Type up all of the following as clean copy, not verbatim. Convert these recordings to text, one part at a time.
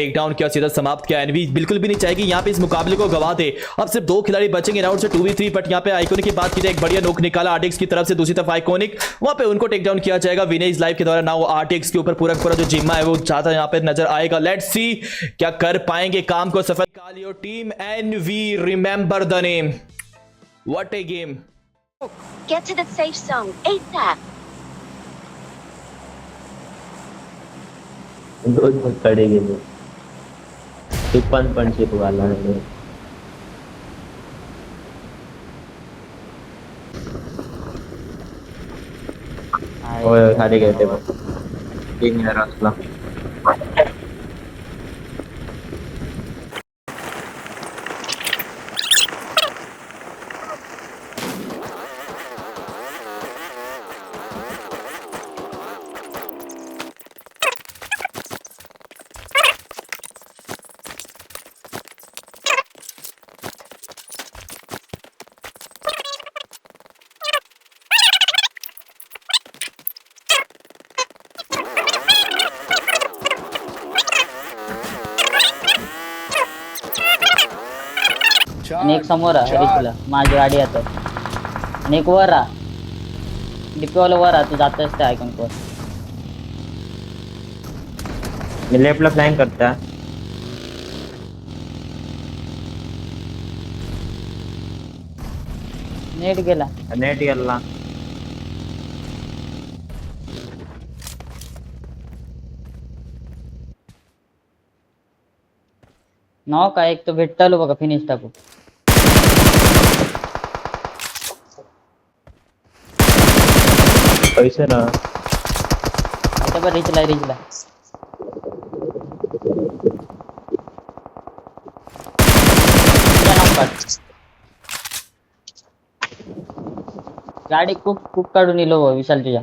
Take down KIA, सीधा समाप्त KIA. Envy बिल्कुल भी नहीं चाहेगी यहाँ पे इस मुकाबले को गवा दे। अब सिर्फ 2 खिलाड़ी बचेंगे राउंड से 2v3, बट यहाँ पे आइकॉनिक की बात की जाए, एक बढ़िया नोक निकाला आरटीएक्स की तरफ से। दूसरी तरफ आइकॉनिक वहां पे उनको टेक डाउन किया जाएगा विनेज लाइव के द्वारा। ना वो आरटीएक्स के ऊपर पूरा पूरा जो जिम्मा है वो ज्यादा यहाँ पे नजर आएगा। लेट्स सी क्या कर पाएंगे काम को सफल। कालियो टीम एनवी, remember the name, what a game. Get to the safe zone ASAP. दोन कडे गेले, पण शिकवायला नाही. होय खाली घेते बघ 3 असला. आणि एक समोर रिचला माझी गाडी आता आणि एक वर डिपीवाला वर तू जातोस त्या आयकॉन वर. मी लेफ्टला फ्लॅंक करता. नेट गेला नाव काय एक तो भेटतालो बघा फिनिश टाकू. पैसे ना आता पण रिचला गाडी खूप काढून इलो विशाल तुझ्या.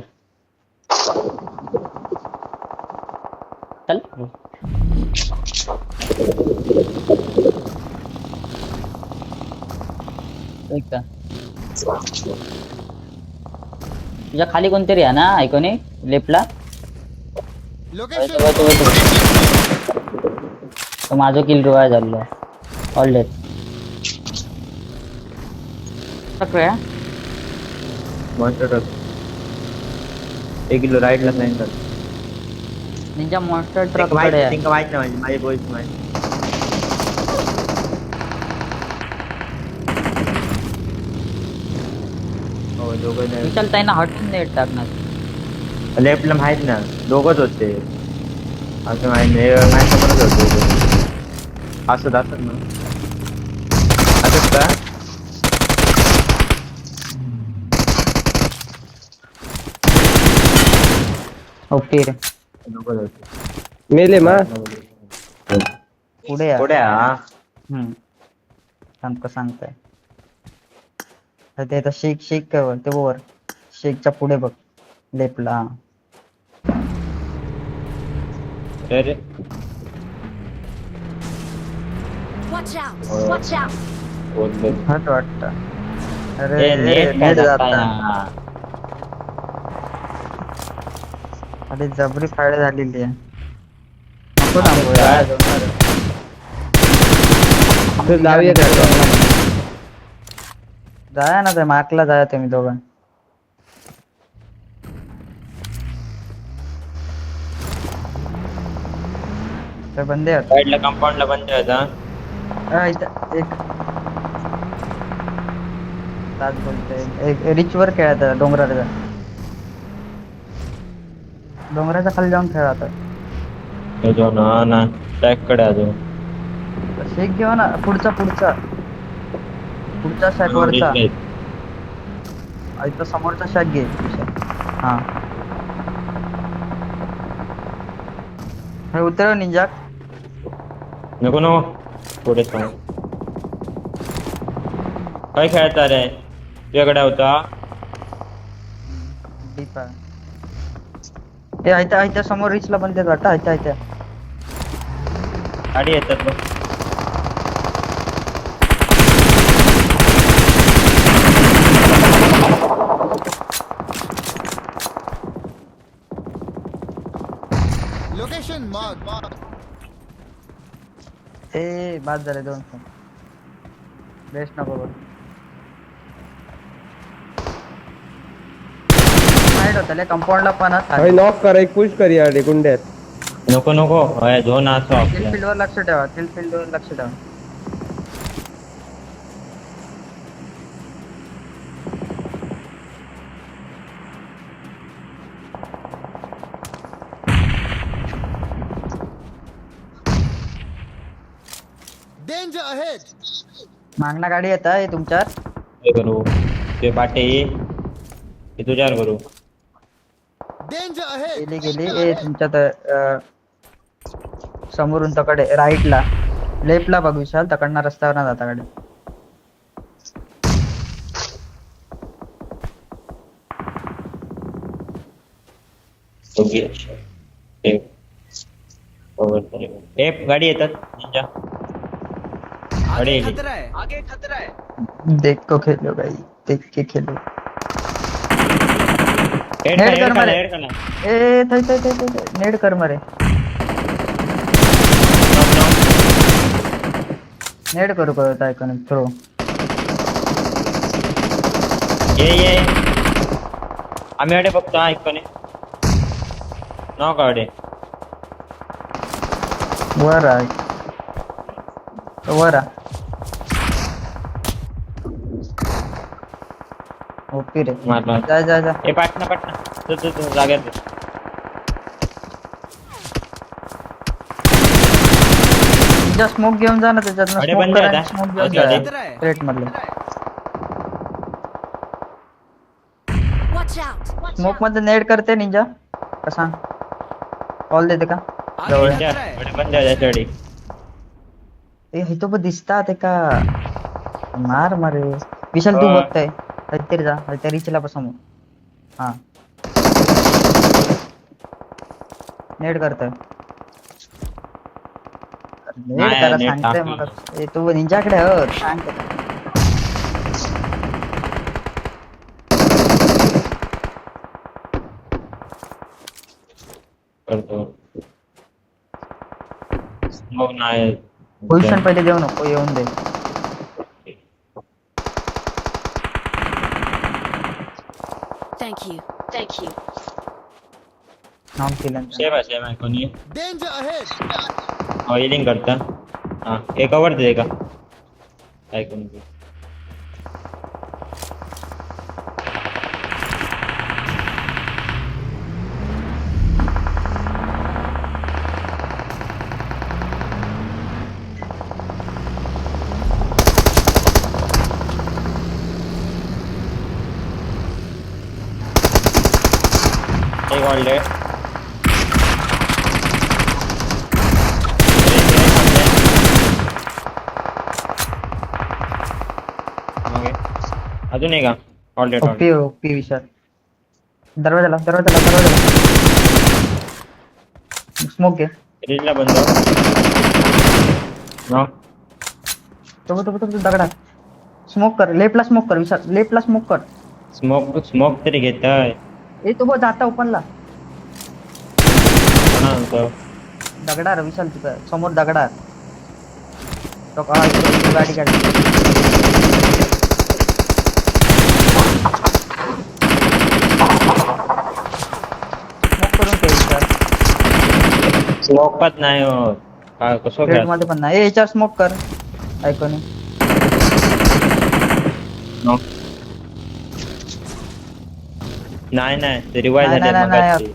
चल तुझ्या खाली कोणतरी आहे ना आयकॉनिक लेफ्टला. तो माझं किल रिवाय झालं already. Monster truck 1 kilo राईटला flank कर. निंजा मॉन्स्टर ट्रक कडे आहे. वाईट ना माझे बॉईज माहिती. हो दोघं नाही. विशाल ताईना हटून नेट टाकणार. लेफ्टला माहित ना दोघंच होते असं माहित नाही. माझ्या समोरच होते असं दाखवत ना असंच का. ओके रे दोघंच होते. मेले मा पुढे पुढे सांगताय ते शेक ते वर शेकच्या पुढे बघ लेफ्टला. अरे Watch out. हट वाटत. ए नेट जाता. अरे जबरी फायदा झालेली आहे. नको थांबूया जाऊया जाया ना ते मार्कला जाया तुम्ही दोघं. ते बंदे आहेत साईडला कंपाऊंडला बंद होता. इथं एक तास बोलते एक रिच वर खेळायचा डोंगराच्या खाली जाऊन खेळायचा. ना ट्रॅक कडे अजून शेक घेऊ ना पुढचा शॅक वरचा. इथं समोरचा शॅक घे. हा हे उतरव निंजा. नको पुढे सांग काय खेळता रे. तुझ्याकडे होता ते आयत्या समोर रिचला बंद वाटतं. आयत्या गाडी येतात बघ. Location marked. ए बाद झाले 2 फोन बेस्ट नको बघ साईड होता कंपाऊंडला पण भाई नॉक कर एक पुश कर यार गुंड्यात नको नको होय झोन असो आपल्या फील्डवर लक्ष ठेवा फील्डवर लक्ष ठेवा मागणा गाडी येत आहे तुमच्यात काय करू ते बाटे ते तुझ्यावर करू गेली ए तुमच्यात समोरून तकडे राईटला लेफ्टला बघ विशाल तकडनं रस्त्यावर ना जाता गाडी गाडी येतात निंजा गाडी येली देख को खेलो भाई देख के खेलो हेड हेड कर मारे हेड करा ए थै नेड कर मारे नेड करू करत आहे कोण थ्रो ये आम्ही अडे बघतो हा इकडे नो गाडी वर आहे वर ओके रे मारला जा जा जा ए पाटना तू जाग्यात तुझा स्मोक घेऊन जा ना त्याच्यातनं अरे स्मोक बंद करा आहे स्मोक घेऊन आता. जा रेट मधलं Watch out! Watch smoke out! मध्ये नेड करते निंजा कसा कॉल देते का जवळ निंजा अडे बंद आहे त्याच्याकडे ए हे तो पण दिसतात का मार मारे विशाल तू हा. बघताय काहीतरी जा त्या रिचला समोर हा नेड करतोय नेड नाही, करा नेट सांगतोय टाकलं. मला ए तू निंजाकडे हो सांग त्याला. करतो मग नाही पोझिशन पहिले देऊ नको येऊन दे Thank you. Thank you. नाम केलं सेव आहे कोणी ऑइलिंग करता हा हे कवर दे का काय कोणी एक ऑल्डे अजून एक का ऑल्डेट ओपी ओपी विशाल दरवाजाला स्मोक घे रिजला बंद नो तो दगडात स्मोक कर लेफ्टला स्मोक कर विशाल लेफ्टला स्मोक कर स्मोक तरी घेताय ए तो बघ जाता ओपनला म्हणतो दगडार विशाल तिथं समोर दगडार तो का इकडे गाडी काढली स्मोक करून ठेव विशाल स्मोक पण नाही होत काय कसं रेड खेळ मध्ये पण नाही ए याच्यावर स्मोक कर ऐकून नाही ते रिवाइज नाही झाले नाही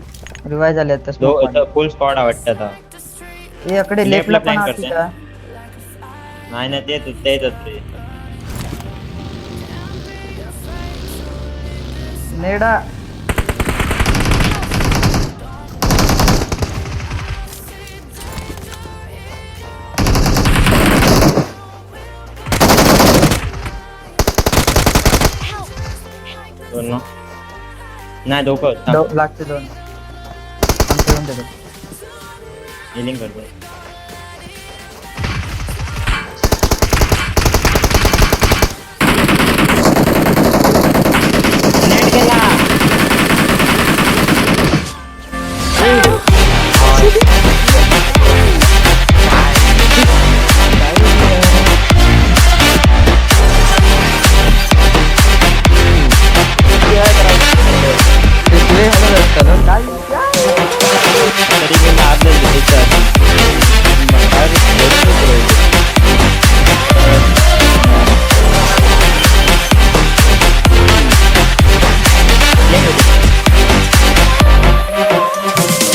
रिवाइज झाले आता स्मोक फुल स्पॉट वाटतं आता ए अकडे लेफ्टला पण plan आहे करते. तिथं. नाही तेच रे नेडा दोन नाही दोघं लागते 2 हिलिंग करतो